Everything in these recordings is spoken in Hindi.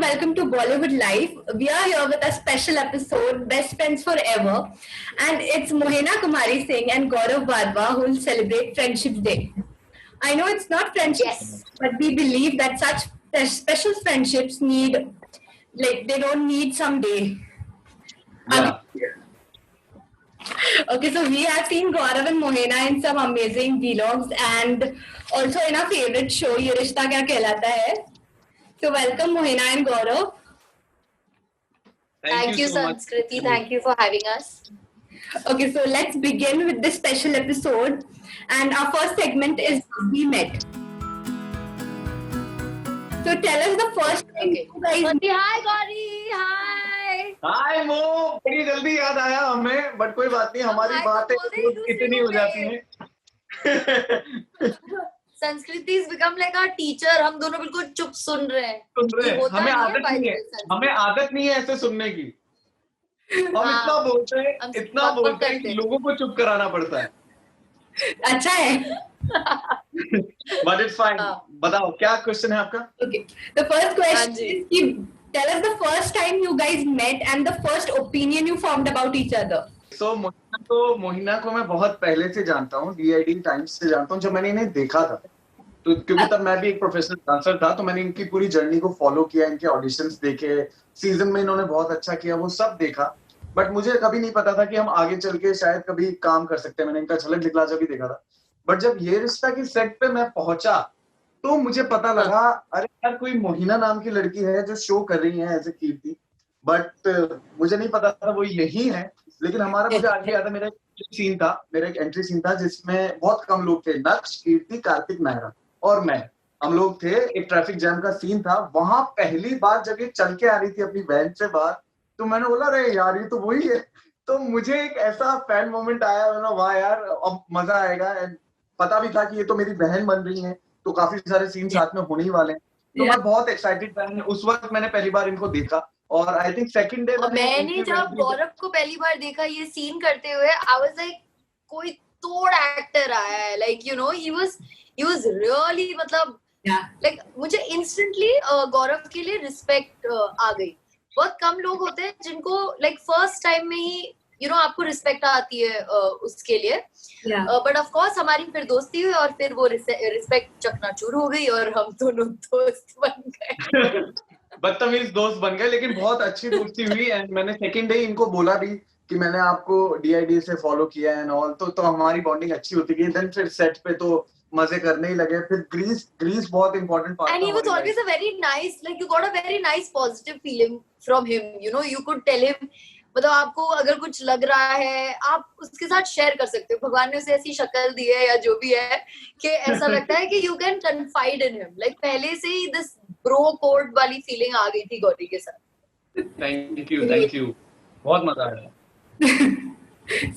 welcome to Bollywood Life. We are here with a special episode, Best Friends Forever. And it's Mohena Kumari Singh and Gaurav Wadhwa who will celebrate Friendship Day. I know it's not Friendship Day, but we believe that such special friendships they don't need some day. Yeah. Okay, so we have seen Gaurav and Mohena in some amazing vlogs and also in our favorite show, Ye Rishta Kya Kehlata Hai. So welcome Mohena and Gaurav. Thank you, so much. Sanskriti. Thank you for having us. Okay, so let's begin with this special episode. And our first segment is We Met. So tell us the first time you guys met. Hi, Gauri. Hi. हाय मो, बड़ी जल्दी याद आया हमें, बट कोई बात नहीं, हमारी हाय तो बातें बोल रही हूँ, इतनी हो जाती हैं. Sanskriti is become like our teacher. हम दोनों बिल्कुल चुप सुन रहे हैं. सुन रहे हैं, होता हमें नहीं है आदत by नहीं the है, way, संस्कृति. हमें आदत नहीं है ऐसे सुनने की. हम हाँ, इतना बोलते हैं, हम इतना बहुत बोलते हैं करते कि हैं. लोगों को चुप कराना पड़ता है. अच्छा है. But it's fine. हाँ. बताओ क्या क्वेश्चन है आपका? Okay. The first हाँ question ji. is tell us the first time you guys met and the first opinion you formed about each other. So Mohina को मैं बहुत पहले से जानता हूँ, DID टाइम्स से जानता हूँ, जब मैंने इन्हें देखा था. तो क्योंकि तब मैं भी एक प्रोफेशनल डांसर था, तो मैंने इनकी पूरी जर्नी को फॉलो किया, इनके ऑडिशंस देखे, सीजन में इन्होंने बहुत अच्छा किया, वो सब देखा. बट मुझे कभी नहीं पता था कि हम आगे चल के शायद कभी काम कर सकते हैं. मैंने इनका झलक दिखलाजा भी देखा था. बट जब ये रिश्ता की सेट पे मैं पहुंचा तो मुझे पता लगा, अरे यार कोई मोहिना नाम की लड़की है जो शो कर रही है एज ए कीर्ति. बट मुझे नहीं पता था वो यही है. लेकिन मुझे आगे याद है, मेरा एक एंट्री सीन था जिसमें बहुत कम लोग थे. नक्श, कीर्ति, कार्तिक, नायरा और मैं, हम लोग थे. एक ट्रैफिक जैम का सीन था. वहां पहली बार जब ये चल के आ रही थी अपनी वैन से बाहर, तो मैंने बोला अरे यार ये तो वही है. तो मुझे एक ऐसा फैन मोमेंट आया, वाह यार अब मजा आएगा. एंड पता भी था कि ये तो मेरी बहन बन रही है, तो काफी सारे सीन साथ में होने ही वाले हैं. तो मैं बहुत एक्साइटेड था. उस वक्त मैंने पहली बार इनको देखा और आई थिंक सेकंड डे मैंने जब गौरव को पहली बार देखा ये सीन करते हुए, आई वाज लाइक कोई तोड़ एक्टर आया है. Like you know he was really, मतलब लाइक मुझे इंस्टेंटली गौरव के लिए रिस्पेक्ट आ गई. बहुत कम लोग होते हैं जिनको लाइक फर्स्ट टाइम में ही आपको रिस्पेक्ट आती है उसके लिए. बट ऑफ कोर्स हमारी फिर दोस्ती हुई और फिर वो रिस्पेक्ट चकनाचूर हो गई और हम दोनों दोस्त बन गए. बदतमीज दोस्त बन गए, लेकिन बहुत अच्छी दोस्ती हुई. एंड मैंने सेकंड डे इनको बोला भी कि मैंने आपको DID से फॉलो किया एंड ऑल. तो हमारी बॉन्डिंग अच्छी होती गई. देन फिर सेट पे तो मजे करने ही लगे. फिर ग्रीस बहुत इंपॉर्टेंट पार्ट था. And he was always a very nice, like you got a very nice positive feeling from him. You could tell him, मतलब आपको अगर कुछ लग रहा है आप उसके साथ शेयर कर सकते हो. भगवान ने उसे ऐसी शक्ल दी है या जो भी है कि ऐसा लगता है कि you can confide in him. Like पहले से ही दिस ब्रो कोड वाली फीलिंग आ गई थी गौरी के साथ. Thank you. बहुत मजा आया.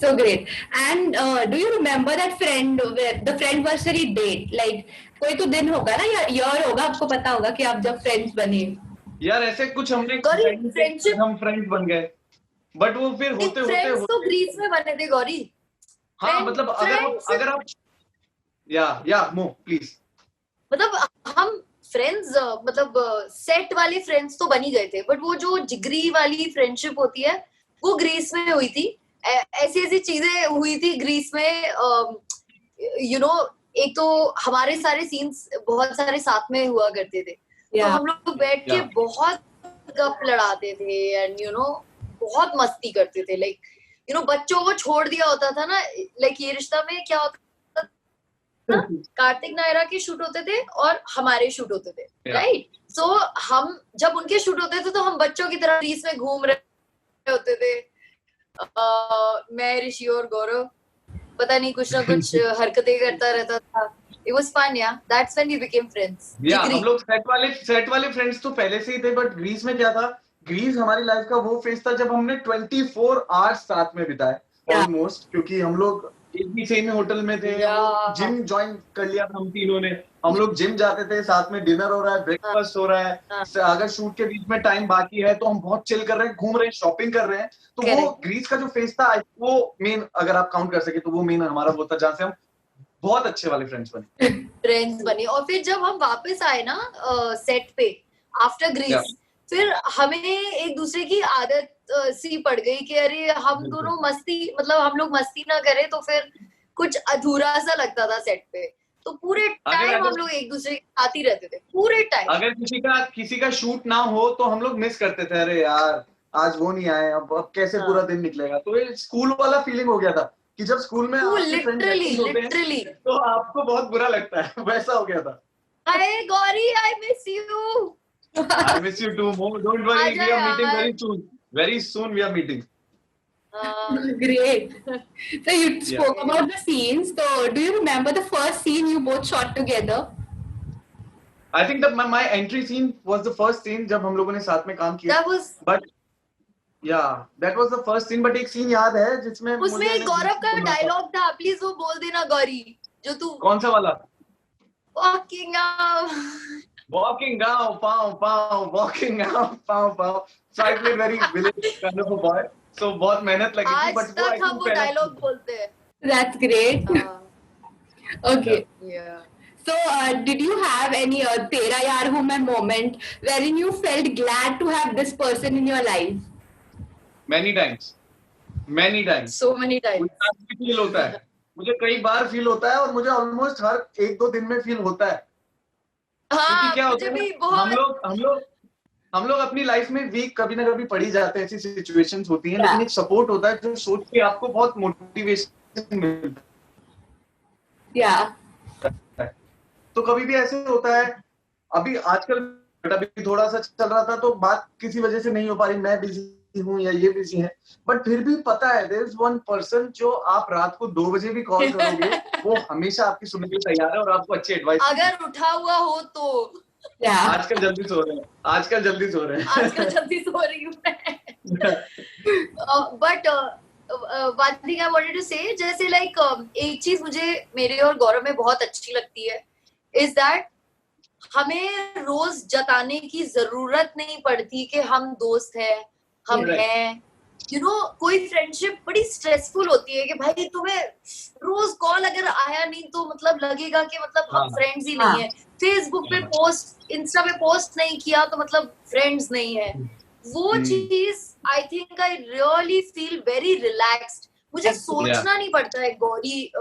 So great. And do you remember that the friendversary date? Like कोई तो दिन होगा ना या year होगा, आपको पता होगा कि आप जब फ्रेंड्स बने. यार ऐसे कुछ हमने फ्रेंडशिप, हम फ्रेंड्स बन गए. बट वो फिर होते तो ग्रीस में बने थे गौरी. हाँ मतलब अगर आप या मो प्लीज. मतलब हम फ्रेंड्स, मतलब सेट वाले फ्रेंड्स तो बन ही गए थे, बट वो जो जिगरी वाली फ्रेंडशिप होती है वो ग्रीस में हुई थी. ऐसी चीजें हुई थी ग्रीस में. एक तो हमारे सारे सीन्स बहुत सारे साथ में हुआ करते थे. तो हम लोग बैठ के बहुत गप लड़ाते थे एंड बहुत मस्ती करते थे. लाइक बच्चों को छोड़ दिया होता था ना. लाइक ये रिश्ता में क्या होता था, कार्तिक नायरा के शूट होते थे और हमारे शूट होते थे, राइट. सो हम जब उनके शूट होते थे तो हम बच्चों की तरह ग्रीस में घूम रहे होते थे. मैं, ऋषि और गौरव पता नहीं कुछ ना कुछ हरकतें करता रहता था. It was fun, yeah. That's when we became friends. Yeah, हम लोग सेट वाले फ्रेंड्स तो पहले से ही थे. बट ग्रीस में क्या था, ग्रीस हमारी लाइफ का वो फेज था जब हमने 24 आवर्स साथ में बिताए ऑलमोस्ट. क्योंकि हम लोग एक ही सेम होटल में थे. जिम ज्वाइन कर लिया था हम तीनों ने. हम लोग जिम जाते थे, साथ में डिनर हो रहा है, ब्रेकफास्ट हो रहा है. अगर शूट के बीच में टाइम बाकी है तो हम बहुत चिल कर रहे हैं, घूम रहे हैं, शॉपिंग कर रहे हैं. तो वो ग्रीस का जो फेज था वो मेन, अगर आप काउंट कर सके तो वो मेन हमारा वो था जहाँ से हम बहुत अच्छे वाले फ्रेंड्स बने. और फिर जब हम वापस आए ना सेट पे आफ्टर ग्रीस, फिर हमें एक दूसरे की आदत सी पड़ गई कि अरे हम दोनों मस्ती, मतलब हम लोग मस्ती ना करें तो फिर कुछ अधूरा सा लगता था सेट पे। तो पूरे टाइम हम लोग एक दूसरे के साथ ही रहते थे पूरे टाइम। अगर किसी का शूट ना हो तो हम लोग मिस करते थे, अरे यार आज वो नहीं आए, अब कैसे पूरा दिन निकलेगा। तो ये स्कूल वाला फीलिंग हो गया था कि जब स्कूल में आपके फ्रेंड्स होते हैं तो आपको बहुत बुरा लगता है, वैसा हो गया था। Hi Gauri, I miss you. I miss you too, Mo. Don't worry, we are meeting very soon. Very soon we are meeting. Great. So you spoke about the scenes. So do you remember the first scene you both shot together? I think that my entry scene was the first scene जब हम लोगों ने साथ में काम किया. That was. But yeah, that was the first scene. But एक scene याद है जिसमें उसमें गौरव का डायलॉग था, प्लीज वो बोल देना गौरी, जो तू. कौन सा वाला? Walking out. Walking out, pow pow, walking out, pow pow. So I played very village kind of a boy. So बहुत मेहनत लगी थी. आज तक हम वो डायलॉग बोलते हैं. That's great. Okay. Yeah. So did you have any Tera Yaar Hu Main moment wherein you felt glad to have this person in your life? Many times. Many times. So many times. मुझे फील होता है. मुझे कई बार फील होता है और मुझे ऑलमोस्ट हर 1-2 दिन में फील होता है. हाँ, क्या होता है, हम लोग अपनी लाइफ में वीक कभी ना कभी पड़ ही जाते हैं, ऐसी सिचुएशंस होती हैं, लेकिन एक सपोर्ट होता है जो सोच के आपको बहुत मोटिवेशन मिलता है. तो कभी भी ऐसे होता है. अभी आजकल अभी थोड़ा सा चल रहा था तो बात किसी वजह से नहीं हो पा रही, मैं बिजी हूँ या ये बिजी है, बट फिर भी पता है देयर इज वन पर्सन जो आप रात को 2 बजे भी कॉल करोगे वो हमेशा आपकी सुनने के लिए तैयार है और आपको अच्छी एडवाइस अगर उठा हुआ हो तो. आजकल जल्दी सो रहे हैं. आजकल जल्दी सो रही हूँ मैं. But one thing I wanted to say, जैसे लाइक एक चीज मुझे मेरे और गौरव में बहुत अच्छी लगती है, इज दैट हमें रोज जताने की जरूरत नहीं पड़ती कि हम दोस्त हैं, हम हैं. यू नो, कोई फ्रेंडशिप बड़ी स्ट्रेसफुल होती है कि भाई तुम्हें रोज कॉल अगर आया नहीं तो मतलब लगेगा कि मतलब हम फ्रेंड्स ही नहीं है. फेसबुक पे पोस्ट, इंस्टा पे पोस्ट नहीं किया तो मतलब फ्रेंड्स नहीं है. वो चीज I think I really feel very relaxed. मुझे सोचना नहीं पड़ता है गौरी.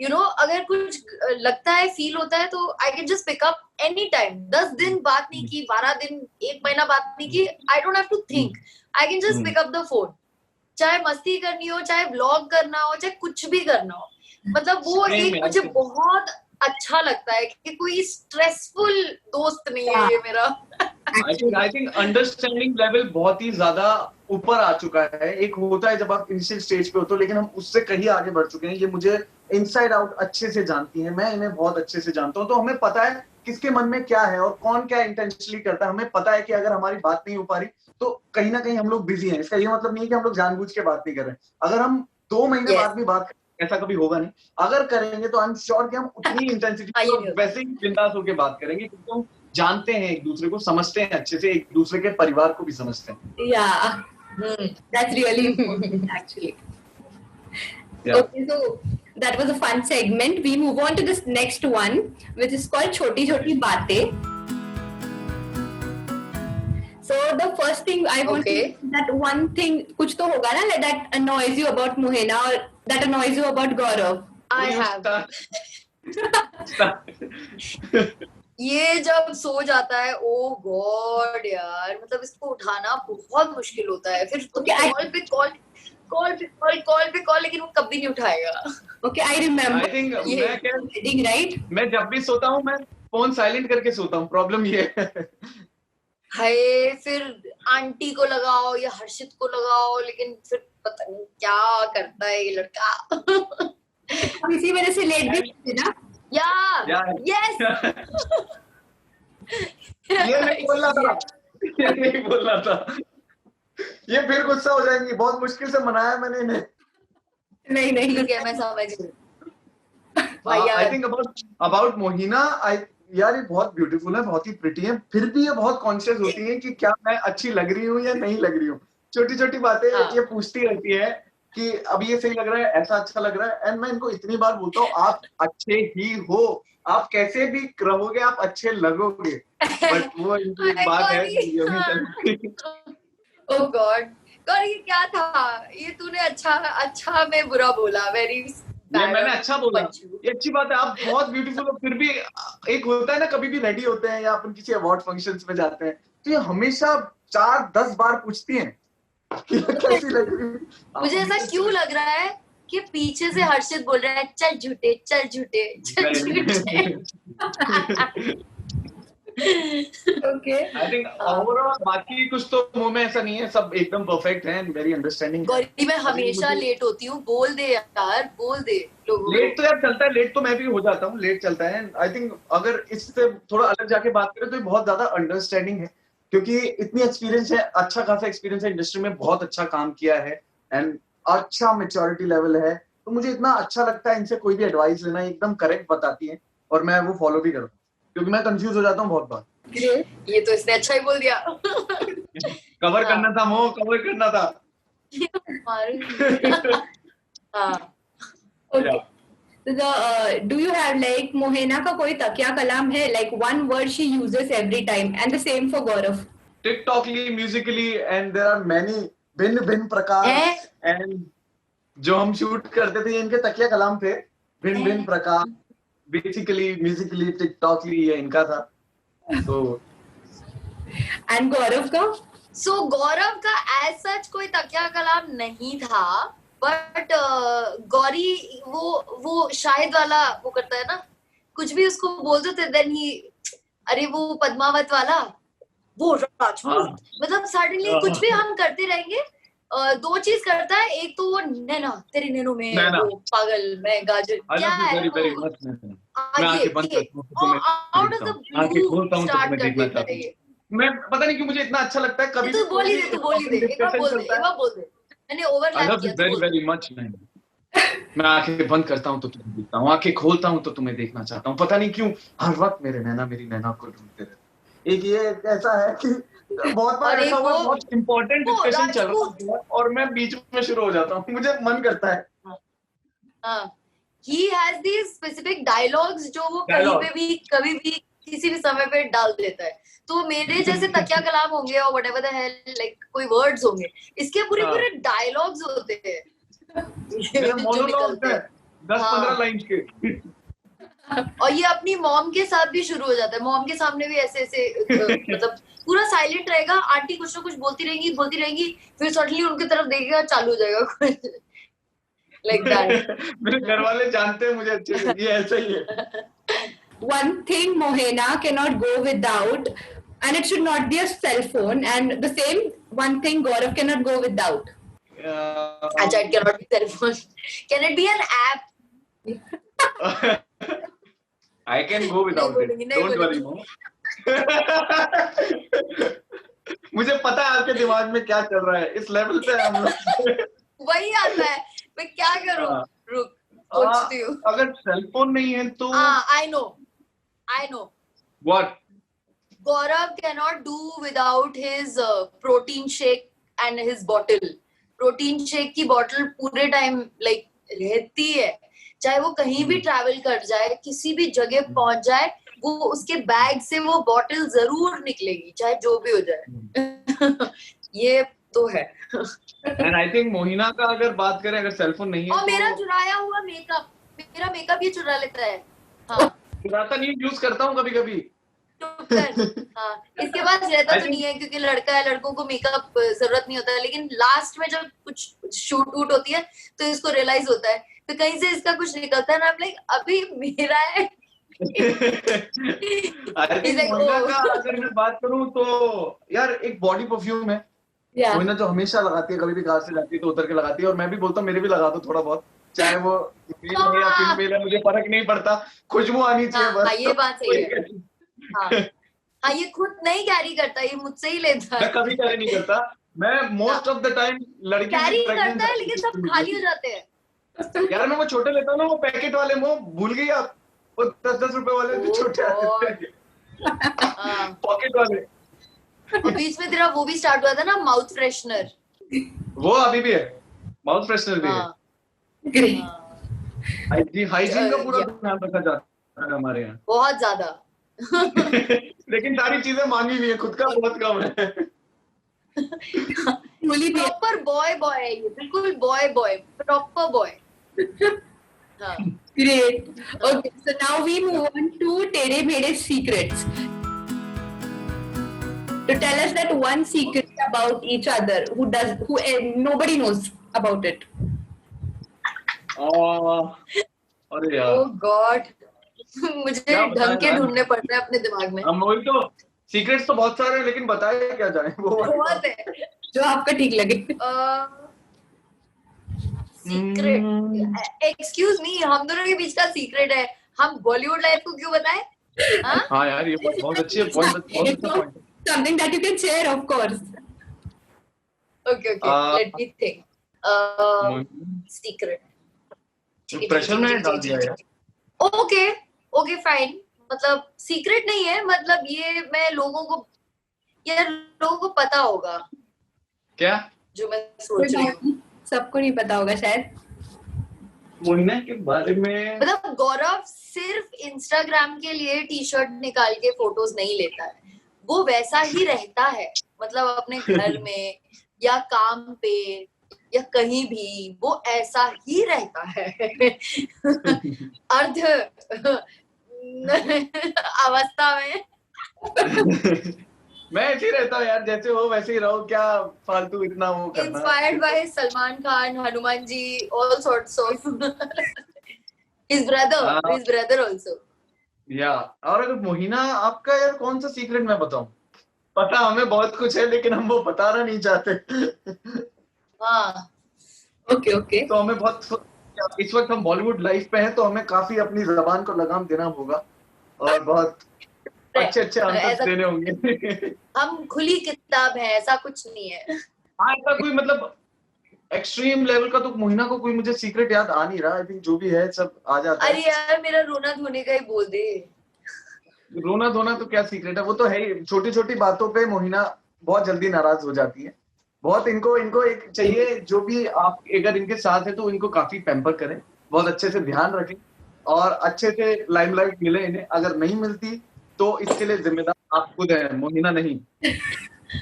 यू नो, अगर कुछ लगता है, फील होता है तो I can just pick up any time. 10 दिन बात नहीं की, 12 दिन, 1 महीना बात नहीं की, I don't have to think. I can just pick up the phone. चाहे मस्ती करनी हो, चाहे व्लॉग करना हो, चाहे कुछ भी करना हो. मतलब वो एक मुझे बहुत अच्छा लगता है कि कोई स्ट्रेसफुल दोस्त नहीं है ये मेरा. आई थिंक अंडरस्टैंडिंग लेवल बहुत ही ज्यादा ऊपर आ चुका है. एक होता है जब आप इनिशियल स्टेज पे हो तो, लेकिन हम उससे कहीं आगे बढ़ चुके हैं. ये मुझे इनसाइड आउट अच्छे से जानती है, मैं इन्हें बहुत अच्छे से जानता हूँ. तो हमें पता है किसके मन में क्या है और कौन क्या इंटेंशनली करता है. हमें पता है कि अगर हमारी बात नहीं हो पा रही तो कहीं ना कहीं हम लोग बिजी हैं. इसका ये मतलब नहीं है कि हम लोग जानबूझ के बात नहीं कर रहे. अगर हम 2 महीने बाद भी बात, ऐसा कभी होगा नहीं. अगर करेंगे तो आई एम श्योर कि हम उतनी इंटेंसिटी वैसे ही बिंदास होकर बात करेंगे, क्योंकि हम जानते हैं एक दूसरे को, समझते हैं अच्छे से, एक दूसरे के परिवार को भी समझते हैं. That's really important actually. Okay, so that was a fun segment. We move on to this next one, which is called Choti Choti Baatein. So the first thing I want to, that one thing कुछ तो होगा ना that annoys you about Mohena or that annoys you about Gaurav. I have. ये जब सो जाता है, ओ गॉड यार, मतलब इसको उठाना बहुत मुश्किल होता है. फिर तुम कॉल पे कॉल, लेकिन वो कभी नहीं उठाएगा. Okay, I remember. I think right? मैं जब भी सोता हूँ मैं फोन साइलेंट करके सोता हूँ. प्रॉब्लम ये है. हाय, फिर आंटी को लगाओ या हर्षित को लगाओ, लेकिन फिर पता नहीं क्या करता है ये लड़का. इसी वजह से लेट भी होते ना. यस. ये नहीं बोलना था. ये फिर गुस्सा हो जाएंगी. बहुत मुश्किल से मनाया मैंने इन्हें. नहीं ठीक है, मैं समझ गई. I think about Mohina, यार ये बहुत ब्यूटीफुल है, बहुत ही प्रिटी है, फिर भी ये बहुत कॉन्शियस होती है कि क्या मैं अच्छी लग रही हूँ या नहीं लग रही हूँ. छोटी छोटी बातें ये पूछती रहती है कि अब ये सही लग रहा है, ऐसा अच्छा लग रहा है. एंड मैं इनको इतनी बार बोलता हूँ आप अच्छे ही हो, आप कैसे भी रहोगे आप अच्छे लगोगे, बट वो इनकी एक बात है कि ये भी चलती। Oh God, God ये क्या था? ये तूने अच्छा में बुरा बोला, very ये मैंने अच्छा बोला, ये अच्छी बात है, आप बहुत ब्यूटीफुल हो। फिर भी एक होता है ना, कभी भी रेडी होते हैं या अपन किसी अवार्ड फंक्शंस में जाते हैं तो ये हमेशा 4-10 बार पूछती हैं कि कैसी लग रही है। मुझे ऐसा क्यों लग रहा है कि पीछे से हर्षित बोल रहा है चल झूठे चल झूठे चल झूठे। Okay. आई थिंक ओवरऑल बाकी कुछ तो मुंह में ऐसा नहीं है, सब एकदम परफेक्ट है एंड वेरी अंडरस्टैंडिंग। गौरी मैं हमेशा लेट होती हूँ, बोल दे यार, बोल दे लोगों। लेट तो यार चलता है, लेट तो मैं भी हो जाता हूँ, लेट चलता है। आई थिंक अगर इससे थोड़ा अलग जाके बात करें तो ये बहुत ज्यादा अंडरस्टैंडिंग है, क्योंकि इतनी एक्सपीरियंस है, अच्छा खासा एक्सपीरियंस है, इंडस्ट्री में बहुत अच्छा काम किया है एंड अच्छा मेच्योरिटी लेवल है। तो मुझे इतना अच्छा लगता है इनसे कोई भी एडवाइस लेना, एकदम करेक्ट बताती है और मैं वो फॉलो भी करता हूँ, क्योंकि मैं कंफ्यूज हो जाता हूँ बहुत बार। ये तो इसने अच्छा ही बोल दिया। कवर करना था मोह, कवर करना था। Okay. So do you have like Mohena का कोई तकिया कलाम है, like one word she uses every time, and the same for Gaurav? टिकटॉकली, musically and there are many भिन्न प्रकार। एंड जो हम शूट करते थे इनके तकिया कलाम थे, भिन्न प्रकार, बेसिकली म्यूजिकली टिकटॉकली ये इनका था। तो And Gaurav का? So गौरव का एज सच कोई तकिया कलाम नहीं था, बट गौरी वो शायद वाला वो करता है ना, कुछ भी उसको बोल देते देन ही, अरे वो पद्मावत वाला, वो राजपूत, मतलब सडनली कुछ भी हम करते रहेंगे, दो चीज करता है, एक तो वो नैना तेरी नैनो में वो पागल मैं गाजर क्या है out of the blue start कर देता है ये। मैं पता नहीं क्यों मुझे इतना अच्छा लगता है। कभी तू बोल ही दे, एक बार बोल दे, मैंने ओवरलैप किया। Very very much. मैं आंखें बंद करता हूँ तो तुम्हें देखता हूँ, आंखें खोलता हूँ तो तुम्हें देखना चाहता हूँ, पता नहीं क्यों हर वक्त मेरी नैना को ढूंढते रहते। एक ये ऐसा है कि बहुत बार ऐसा हुआ, बहुत इंपॉर्टेंट डिस्कशन चल रहा है और मैं बीच में शुरू हो जाता हूँ, मुझे मन करता है। He has these specific dialogues जो वो कहीं पे भी कभी भी किसी भी समय पे डाल देता है। तो मेरे जैसे तकिया कलाम होंगे और whatever the hell like कोई words होंगे, इसके पूरे डायलॉग्स होते हैं। मेरा मोनोलॉग है 10-15 लाइंस के। और ये अपनी मॉम के साथ भी शुरू हो जाता है, मॉम के सामने भी ऐसे मतलब पूरा साइलेंट रहेगा, आंटी कुछ ना कुछ बोलती रहेंगी, फिर सडनली उनकी तरफ देखेगा, चालू हो जाएगा लाइक दैट। मेरे घर वाले जानते हैं मुझे अच्छे से, ये ऐसा ही है। One thing Mohena cannot go without, and it should not be a cell phone, and the same one thing Gaurav cannot go without. It cannot be cell phone. Can it be an app? I can go without it. Don't worry, Mo. मुझे पता है आपके दिमाग में क्या चल रहा है, इस लेवल पे हम लोग। वही आता है, मैं क्या करूं? रुक, सोचती हूँ। अगर सेल फोन नहीं है तो I know. What? Gaurav cannot do without his protein shake and his bottle. Protein shake की bottle पूरे टाइम like रहती है, चाहे वो कहीं भी ट्रैवल कर जाए, किसी भी जगह पहुंच जाए, वो उसके बैग से वो बॉटल जरूर निकलेगी, चाहे जो भी हो जाए। ये तो है। And I think मोहिना का अगर बात करें, अगर सेलफोन नहीं है और मेरा चुराया हुआ मेकअप, मेरा मेकअप ये चुरा लेता है। हाँ, चुराता नहीं, यूज करता हूँ कभी कभी। हाँ, इसके पास रहता तो नहीं है क्योंकि लड़का है, लड़कों को मेकअप जरूरत नहीं होता है, लेकिन लास्ट में जब कुछ शूट वूट होती है तो इसको रियलाइज होता है, तो कहीं से इसका कुछ निकलता है ना, लाइक अभी मेरा है। अगर मैं बात करूं तो यार एक बॉडी परफ्यूम है, मोहिना जो हमेशा लगाती है, कभी भी कार से जाती है तो उतर के लगाती है, और मैं भी बोलता हूँ मेरे भी लगा दो थोड़ा बहुत, चाहे वो मेल है या फीमेल है, मुझे फर्क नहीं पड़ता, खुशबू आनी चाहिए बस। हाँ, ये बात सही है। हाँ, ये खुद नहीं कैरी करता, ये मुझसे ही लेता है। मैं कभी कैरी नहीं करता, मैं मोस्ट ऑफ द टाइम लड़की कैरी करता है लेकिन सब खाली हो जाते हैं। यार मैं वो छोटे लेता हूँ ना, वो पैकेट वाले, वो भूल गई आप, वो 10-10 रुपए वाले जो छोटे आते हैं पॉकेट वाले। बीच में तेरा वो भी स्टार्ट हुआ था ना, माउथ फ्रेशनर, वो अभी भी है, माउथ फ्रेशनर भी है। हाइजीन का पूरा ध्यान रखा जाता हमारे यहाँ बहुत ज्यादा। लेकिन सारी चीजें मांगी हुई है, खुद का बहुत कम है। प्रॉपर बॉय बॉय है ये, बिल्कुल boy boy, proper boy. Great. Okay, so now we move on to Tere Mere Secrets. To tell us that one secret about each other, who nobody knows about it. अरे यार, Oh God, मुझे ढंग के ढूंढने पड़ते हैं अपने दिमाग में। हम वही तो, सीक्रेट्स तो बहुत सारे हैं, लेकिन बताए क्या जाए, वो बहुत है जो आपका ठीक लगे। सीक्रेट, एक्सक्यूज मी, हम दोनों के बीच का सीक्रेट है, हम बॉलीवुड लाइफ को क्यों बताएं? हाँ यार, ये बहुत अच्छी है, point. Something that you can share, of course. Okay, let me think. Secret. Pressure में डाल दिया यार। Okay, fine. मतलब सीक्रेट नहीं है, मतलब ये मैं लोगों को पता होगा क्या जो मैं सोच रही हूँ। सबको नहीं पता होगा शायद। मोहिना के बारे में, मतलब गौरव सिर्फ इंस्टाग्राम के लिए टी शर्ट निकाल के फोटोज नहीं लेता है, वो वैसा ही रहता है, मतलब अपने घर में या काम पे या कहीं भी वो ऐसा ही रहता है। अर्ध अवस्था में मैं ऐसे ही रहता हूँ यार, जैसे हो वैसे ही रहो, क्या फालतू इतना वो करना। Inspired by Salman Khan, Hanuman ji, all sorts of his brother also. या और अगर मोहिना आपका यार कौन सा सीक्रेट मैं बताऊं? पता हमें बहुत कुछ है, लेकिन हम वो बताना नहीं चाहते। हाँ ओके तो हमें बहुत, इस वक्त हम बॉलीवुड लाइफ पे हैं, तो हमें काफी अपनी जबान को लगाम देना होगा और बहुत अच्छे आंसर देने होंगे। हम खुली किताब है, ऐसा कुछ नहीं है। हाँ, ऐसा कोई मतलब एक्सट्रीम लेवल का तो मोहिना को कोई मुझे सीक्रेट याद आ नहीं रहा। आई थिंक जो भी है सब आ जाता है। अरे यार, मेरा रोना धोने का ही बोल दे। रोना धोना तो क्या सीक्रेट है, वो तो है ही। छोटी छोटी बातों पे मोहिना बहुत जल्दी नाराज हो जाती है। बहुत इनको एक चाहिए, जो भी आप अगर इनके साथ है तो इनको काफी पैम्पर करें, बहुत अच्छे से ध्यान रखें और अच्छे से लाइमलाइट मिले इन्हें। अगर नहीं मिलती तो इसके लिए जिम्मेदार आप खुद हैं, मोहिना नहीं।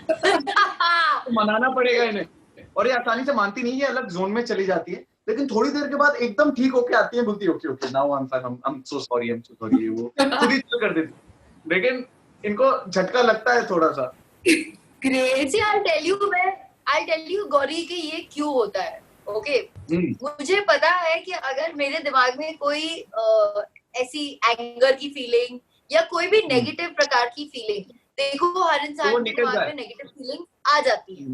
तो मनाना पड़ेगा इन्हें, और ये आसानी से मानती नहीं है, अलग जोन में चली जाती है, लेकिन थोड़ी देर के बाद एकदम ठीक होके आती है, बोलती है okay now I am fine, I am so sorry, वो खुद ही चल कर देती, लेकिन इनको झटका लगता है थोड़ा सा। Great. I'll tell you Gauri कि ये क्यों होता है। ओके, मुझे पता है कि अगर मेरे दिमाग में कोई ऐसी एंगर की फीलिंग या कोई भी नेगेटिव प्रकार की फीलिंग, देखो हर इंसान के दिमाग में नेगेटिव फीलिंग आ जाती है,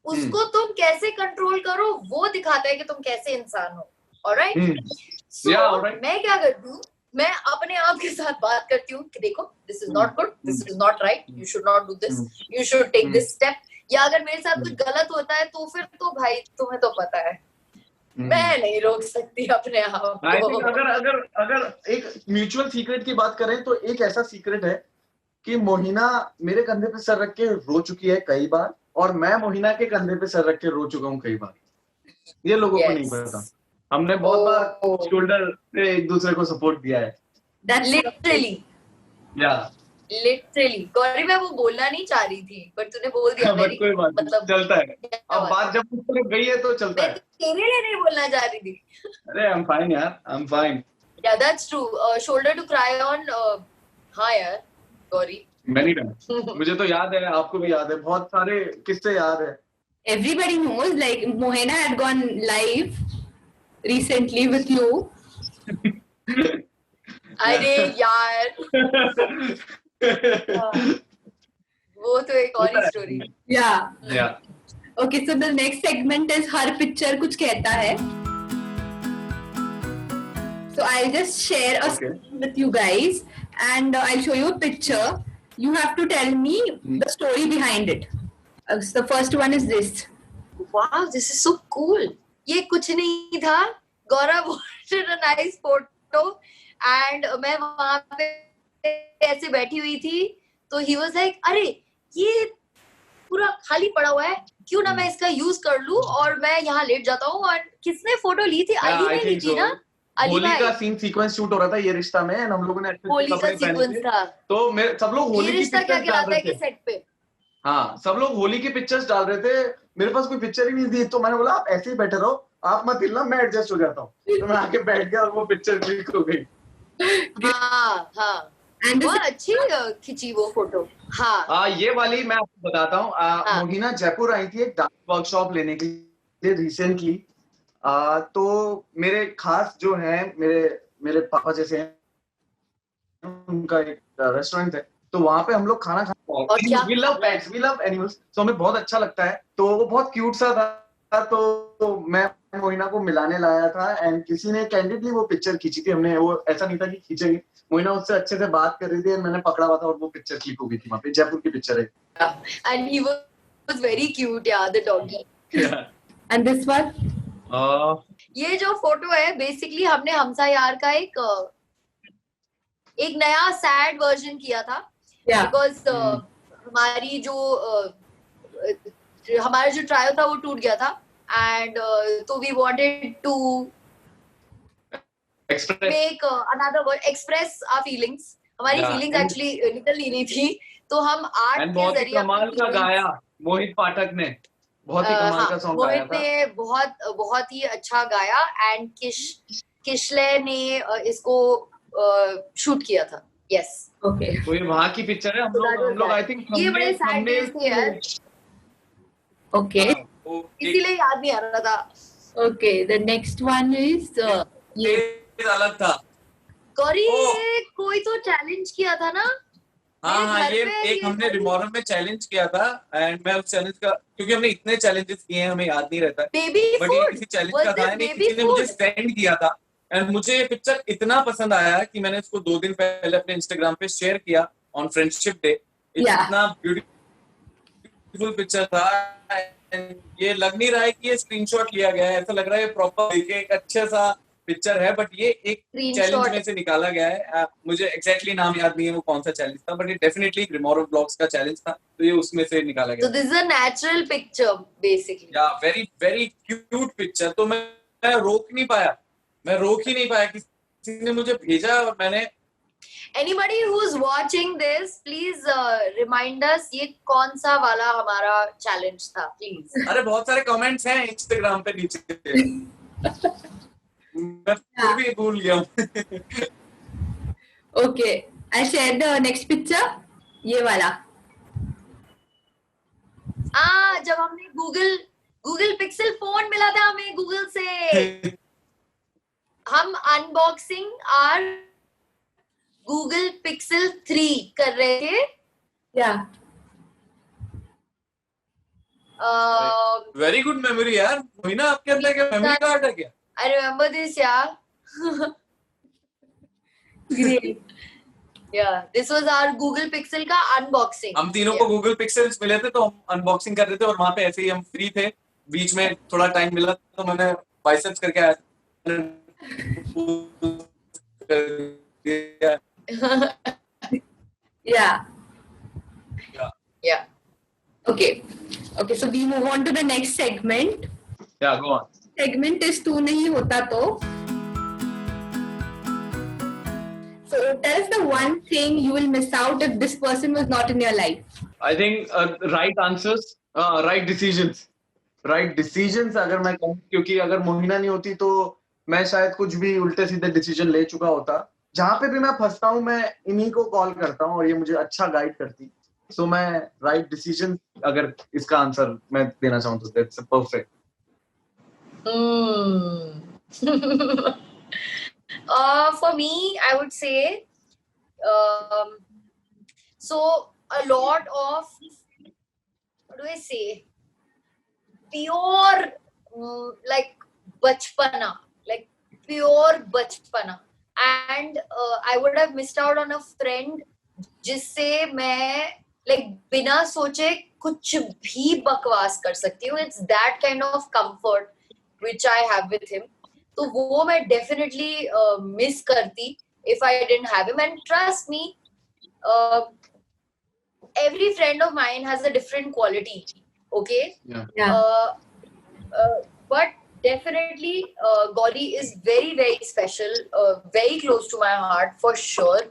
उसको तुम कैसे कंट्रोल करो वो दिखाता है कि तुम कैसे इंसान हो। ऑलराइट, सो मैं क्या करती हूँ, मैं अपने आप के साथ बात करती हूँ कि देखो this is not good, this is not right, you should not do this, you should take this step. या अगर मेरे साथ कुछ गलत होता है तो फिर तो भाई तुम्हें तो पता है मैं नहीं रोक सकती अपने आप को। अगर एक म्यूचुअल सीक्रेट की बात करें तो एक ऐसा सीक्रेट है कि मोहिना मेरे कंधे पे सर रख के रो चुकी है कई बार, और मैं मोहिना के कंधे पे सर रख के रो चुका हूँ कई बार। ये लोगों को नहीं पता। हमने बहुत बार शोल्डर पे एक दूसरे को सपोर्ट दिया है। लिटरली गौरी, मैं वो बोलना नहीं चाह रही थी पर तूने बोल दिया। कोई बात मतलब चलता है, अब बात जब उस तरफ गई है तो चलता है। तेरे लिए नहीं बोलना चाह रही थी। अरे I'm fine यार, I'm fine. Yeah, that's true. Shoulder to cry on. हाँ यार गौरी, many times. मुझे तो याद है, आपको भी याद है, बहुत सारे किस्से याद है। Everybody knows, like Mohena had gone live recently with you. अरे यार वो तो एक और ही story. Yeah. Okay, so the next segment is हर पिक्चर कुछ कहता है। So I'll just share a screen with you guys, and I'll show you a picture. You have to tell me the story behind it. So the first one is this. Wow, this is so cool. ये कुछ नहीं था, गौरव wanted a nice photo, and मैं वहाँ पे ऐसे बैठी हुई थी, तो he was like, अरे ये पूरा खाली पड़ा हुआ है, क्यों ना मैं इसका यूज कर लूं और मैं यहाँ लेट जाता हूँ। और किसने फोटो ली थी? अली ने ली थी ना? अली होली भाई का सीन सीक्वेंस शूट हो रहा था ये रिश्ता में, and हम लोगों ने अच्छे होली का कपड़े पहने सीक्वेंस थे, था। तो सब लोग ये होली की रिश्ता क्या पिक्चर्स डाल कहलाता है रहे कि थे। सेट पे? हाँ, सब लोग होली की पिक्चर्स डाल रहे थे, मेरे पास कोई पिक्चर ही नहीं थी, तो मैंने बोला आप ऐसे ही बैठे रहो, आप मत हिलना, मैं एडजस्ट हो जाता हूँ। तो मैं आके बैठ गया और वो पिक्चर क्लिक हो गई। हाँ हाँ, And बहुत अच्छी खिंची वो फोटो। हाँ ये वाली मैं आपको बताता हूँ, हाँ मोहिना जयपुर आई थी एक डांस वर्कशॉप लेने के लिए रिसेंटली। तो मेरे खास जो है, मेरे पापा जैसे हैं, उनका एक रेस्टोरेंट है, तो वहां पे हम लोग खाना और क्या we love pets, we love animals, तो हमें बहुत अच्छा लगता है। तो वो बहुत क्यूट सा था, तो मैं मोहिना को मिलाने लाया था, एंड किसी ने कैंडिडली वो पिक्चर खींची थी। हमने वो ऐसा नहीं था कि खींचेंगे, मोहिना उससे अच्छे से बात कर रही थी, मैंने पकड़ा हुआ था और वो पिक्चर क्लिक हो गई थी वहां पे। जयपुर की पिक्चर है। And he was very cute यार, the doggy. and this one? ये जो फोटो है बेसिकली हमने हमसा यार का एक नया सैड वर्जन किया था, Yeah. बिकॉज हमारी हमारा जो ट्रायल था वो टूट गया था, एंड तो we wanted to make another word, express our feelings. हमारी फीलिंग्स एक्चुअली निकल नहीं रही थी, तो हम आर्ट के बहुत ही जरिए कमाल का गाया मोहित पाठक ने, बहुत ही कमाल का सॉन्ग गाया मोहित था। ने बहुत ही अच्छा गाया, एंड किशले ने इसको शूट किया था। Yes Okay. तो ये वहाँ की पिक्चर है। हम लोग आई थिंक ये बड़े सैड डेज थे यार, Okay. इसीलिए याद नहीं आ रहा था। Okay. The next one is ये अलग था। गौरी कोई तो चैलेंज किया था ना? हाँ, ये एक हमने रिमोरम में चैलेंज किया था, एंड मैं उस चैलेंज का, क्योंकि हमने इतने चैलेंजेस किए हैं हमें याद नहीं रहता, बट ये किसी चैलेंज का था, नहीं किसी ने मुझे सेंड किया था, एंड मुझे ये पिक्चर इतना पसंद आया कि मैंने इसको 2 दिन पहले अपने इंस्टाग्राम पे शेयर किया ऑन फ्रेंडशिप डे। इतना ब्यूटीफुल पिक्चर था, and ये लग नहीं रहा है कि ये स्क्रीनशॉट लिया गया है, ऐसा लग रहा है प्रॉपर देखिए एक अच्छा सा पिक्चर है, बट ये एक चैलेंज में से निकाला गया है। मुझे एग्जैक्टली नाम याद नहीं है वो कौन सा चैलेंज था, बट ये डेफिनेटली रिमोरम ब्लॉग्स का चैलेंज था, तो ये उसमें से निकाला गया। So this is a natural picture basically. या वेरी क्यूट पिक्चर। तो मैं रोक ही नहीं पाया, किसी ने मुझे भेजा और मैंने। Anybody who's watching this, please remind us ये कौन सा वाला हमारा चैलेंज था, please. अरे बहुत सारे कमेंट्स हैं इंस्टाग्राम पे नीचे। मैं फिर भी भूल गया हूँ। Okay. I shared the next picture. ये वाला. जब हमने गूगल पिक्सल फोन मिला था हमें गूगल से, हम अनबॉक्सिंग आर गूगल पिक्सल 3 कर रहे थे। Yeah. वेरी गुड मेमोरी यार। मोहिना आपके अंदर क्या मेमोरी कार्ड है क्या? I remember this, yeah. Great. Yeah, this was our Google Pixel का unboxing. हम तीनों को गूगल पिक्सेल्स मिले थे, तो हम अनबॉक्सिंग कर रहे थे, और वहां पे ऐसे ही हम फ्री थे, बीच में थोड़ा टाइम मिला तो मैंने बाइसेप्स करके आया। Yeah. Yeah. Okay. So we move on to the next segment. Yeah, go on. Segment is तू नहीं होता तो. So tell us the one thing you will miss out if this person was not in your life. I think right answers, right decisions. Right decisions अगर मैं कहूँ, क्योंकि अगर मोहिना नहीं होती तो मैं शायद कुछ भी उल्टे सीधे डिसीजन ले चुका होता। जहाँ पे भी मैं फंसता हूँ मैं इन्हीं को कॉल करता हूँ और ये मुझे अच्छा गाइड करती। So मैं right decision अगर इसका आंसर मैं देना चाहूँ तो that's perfect. For me, I would say, so a lot of, what do I say, pure like bachpana, like pure bachpana, and I would have missed out on a friend जिससे मैं like बिना सोचे कुछ भी बकवास कर सकती हूँ. It's that kind of comfort which I have with him. तो वो मैं definitely miss करती if I didn't have him. And trust me, every friend of mine has a different quality. Okay. Yeah. But Definitely, Gauri is very very special, very close to my heart for sure.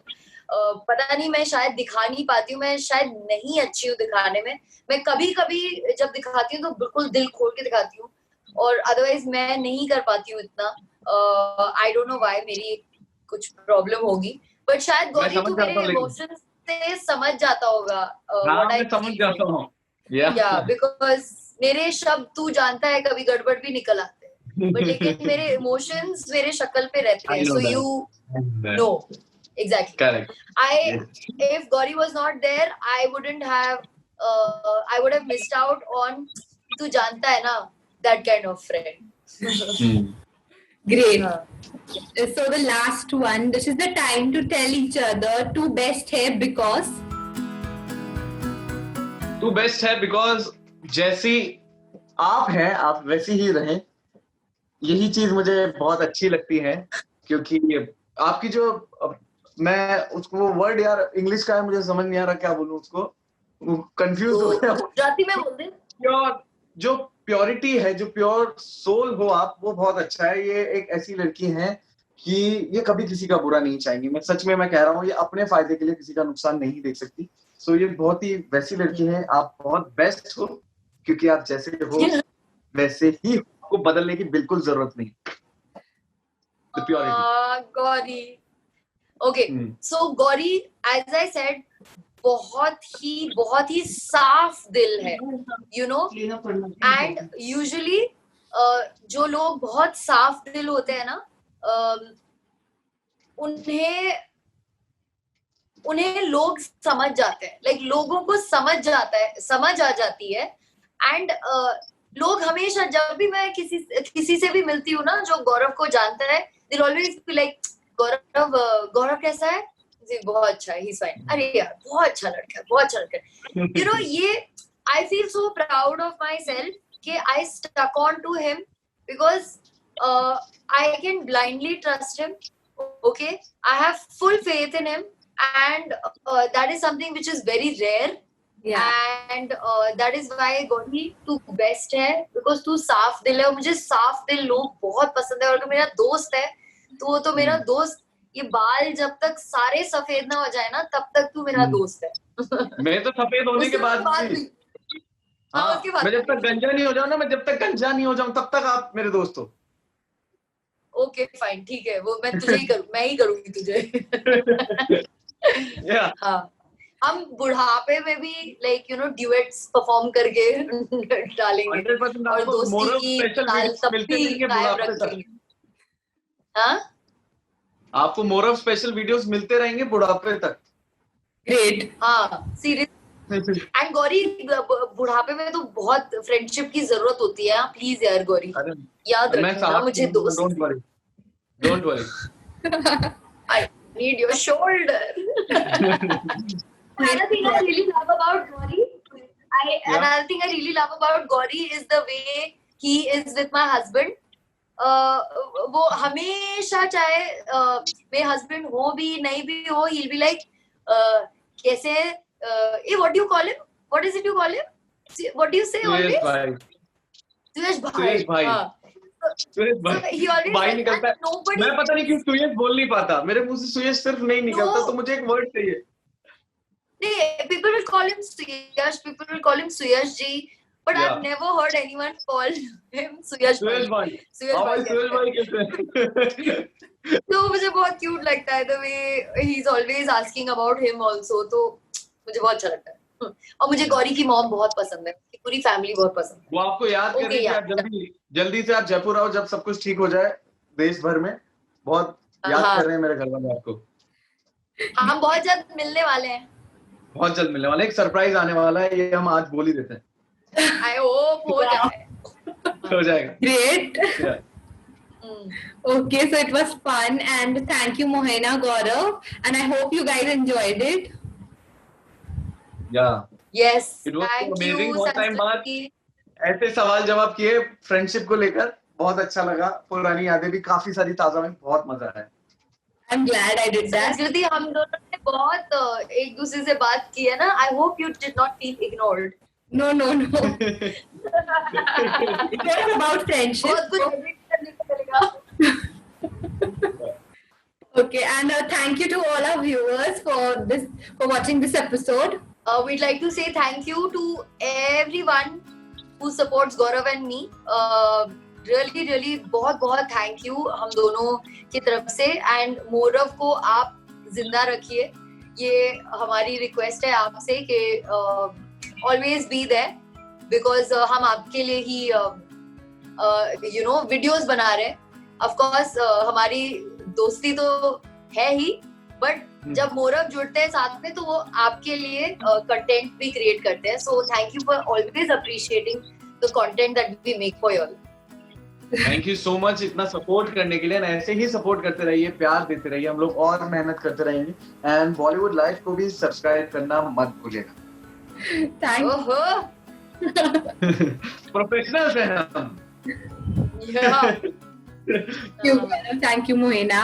पता नहीं, मैं शायद दिखा नहीं पाती हूँ, मैं शायद नहीं अच्छी हूँ दिखाने में. मैं कभी कभी जब दिखाती हूँ तो बिल्कुल दिल खोल के दिखाती हूँ, और अदरवाइज मैं नहीं कर पाती हूँ इतना. आई डोंट नो व्हाई, मेरी कुछ प्रॉब्लम होगी, बट शायद गौरी तू मेरे इमोशंस से समझ जाता होगा. मैं समझ जाता हूँ. या बिकॉज मेरे शब्द तू जानता है कभी गड़बड़ भी निकल आते हैं, बट लेकिन मेरे इमोशंस मेरे शक्ल पे रहते हैं. So you know exactly. Correct. If Gauri was not there, I would have missed out on tu janta hai na, that kind of friend. Great. So the last one, this is the time to tell each other two best hai because. Two best है because जैसी आप हैं आप वैसी ही रहें. यही चीज मुझे बहुत अच्छी लगती है, क्योंकि आपकी जो, मैं उसको वो वर्ड यार इंग्लिश का है, मुझे समझ नहीं आ रहा क्या बोलूं उसको, कंफ्यूज हो गया. गुजराती में बोल दे. जो प्योरिटी है, जो प्योर सोल हो आप, वो बहुत अच्छा है. ये एक ऐसी लड़की है कि ये कभी किसी का बुरा नहीं चाहेंगी. मैं सच में मैं कह रहा हूँ, ये अपने फायदे के लिए किसी का नुकसान नहीं देख सकती. सो ये बहुत ही वैसी लड़की है. आप बहुत बेस्ट हो, क्योंकि आप जैसे हो वैसे ही, आपको बदलने की बिल्कुल जरूरत नहीं. Gauri. Okay, so Gauri, as I said, बहुत ही साफ दिल है, you know, and usually जो लोग बहुत साफ दिल होते हैं ना, उन्हें लोग समझ जाते हैं, like लोगों को समझ आ जाती है. and लोग हमेशा, जब भी मैं किसी से भी मिलती हूँ ना जो गौरव को जानता है, they'll always be like, गौरव कैसा है? जी बहुत अच्छा है, he's fine. अरे यार बहुत अच्छा लड़का है. You know, ये I feel so proud of myself कि I stuck on to him because I can blindly trust him. Okay, I have full faith in him, and that is something which is very rare. Yeah. And that is why Gauri तू best है, because तू साफ दिल है, और मुझे साफ दिल लोग बहुत पसंद है. और अगर मेरा दोस्त है तो वो तो मेरा दोस्त, ये बाल जब तक सारे सफेद ना हो जाए ना, तब तक तू मेरा दोस्त है. मैं तो सफेद होने के बाद भी, हाँ, मैं जब तक गंजा नहीं हो जाऊं ना, तब तक आप मेरे दोस्त हो. ओके फाइन, ठीक है, वो मैं ही करूंगी तुझे. हाँ, हम बुढ़ापे में भी like you know duets perform करके डालेंगे, 100% और दोस्ती की ताल तब भी कायम रखेंगे. हाँ, आपको मोर ऑफ स्पेशल वीडियोस मिलते रहेंगे बुढ़ापे तक. ग्रेट. हाँ, सीरियस. एंड गौरी, बुढ़ापे में तो बहुत फ्रेंडशिप की जरूरत होती है. प्लीज यार गौरी, याद रखना मुझे दोस्त. Don't worry. I need your shoulder. Another thing I really love about Gauri is the way he is with my husband. वो हमेशा चाहे मेरे हस्बैंड हो भी नहीं भी हो, he'll be like कैसे, what do you call him? What is it you call him? What do you say always? सुयश भाई. सुयश भाई निकलता है. मैं पता नहीं क्यों सुयश बोल नहीं पाता, मेरे मुंह से सुयश सिर्फ नहीं निकलता, तो मुझे एक वर्ड चाहिए. नहीं, people will call him Suyash, people will call him Suyash ji, but I've never heard anyone call him Suyash bhai. Suyash bhai कैसे? तो मुझे बहुत क्यूट लगता है the way he's always asking about him also, तो मुझे बहुत अच्छा लगता है. और मुझे गौरी की मॉम बहुत पसंद है, पूरी फैमिली बहुत पसंद है. वो आपको याद करेंगे. आप जल्दी से आप जयपुर आओ, जब सब कुछ ठीक हो जाए देश भर में. बहुत याद कर रहे हैं मेरे घर वाले आपको. हम बहुत जल्द मिलने वाले हैं. एक सरप्राइज आने वाला है, ये हम आज बोल ही देते हैं. I hope हो जाएगा. Great. Okay, so it was fun, and thank you Mohena, Gaurav, and I hope you guys enjoyed it. Yeah. Yes. It was thank amazing. you. बहुत टाइम बाद ऐसे सवाल जवाब किए फ्रेंडशिप को लेकर, बहुत अच्छा लगा. पुरानी यादें भी काफी सारी ताजा हुई, बहुत मजा आया. I'm glad I did that. संस्कृति, हम दोनों ने बहुत एक दूसरे से बात की है ना. I hope you did not feel ignored. No. It was about friendship. बहुत कुछ edit करने को मिलेगा. Okay, and thank you to all our viewers for watching this episode. We'd like to say thank you to everyone who supports Gaurav and me. Really बहुत thank you हम दोनों की तरफ से. And मोरव को आप जिंदा रखिए, ये हमारी रिक्वेस्ट है आपसे कि always be there, because हम आपके लिए ही वीडियोस बना रहे हैं. Of course हमारी दोस्ती तो है ही, बट जब मोरव जुड़ते हैं साथ में तो वो आपके लिए कंटेंट भी क्रिएट करते हैं. So thank you for always appreciating the content that we make for you all. Thank you so much इतना सपोर्ट करने के लिए. ऐसे ही सपोर्ट करते रहिए, प्यार देते रहिए, हम लोग और मेहनत करते रहेंगे. एंड बॉलीवुड लाइफ को भी सब्सक्राइब करना मत भूलिएगा. प्रोफेशनल्स हैं हम. Yeah. Thank you, Mohena.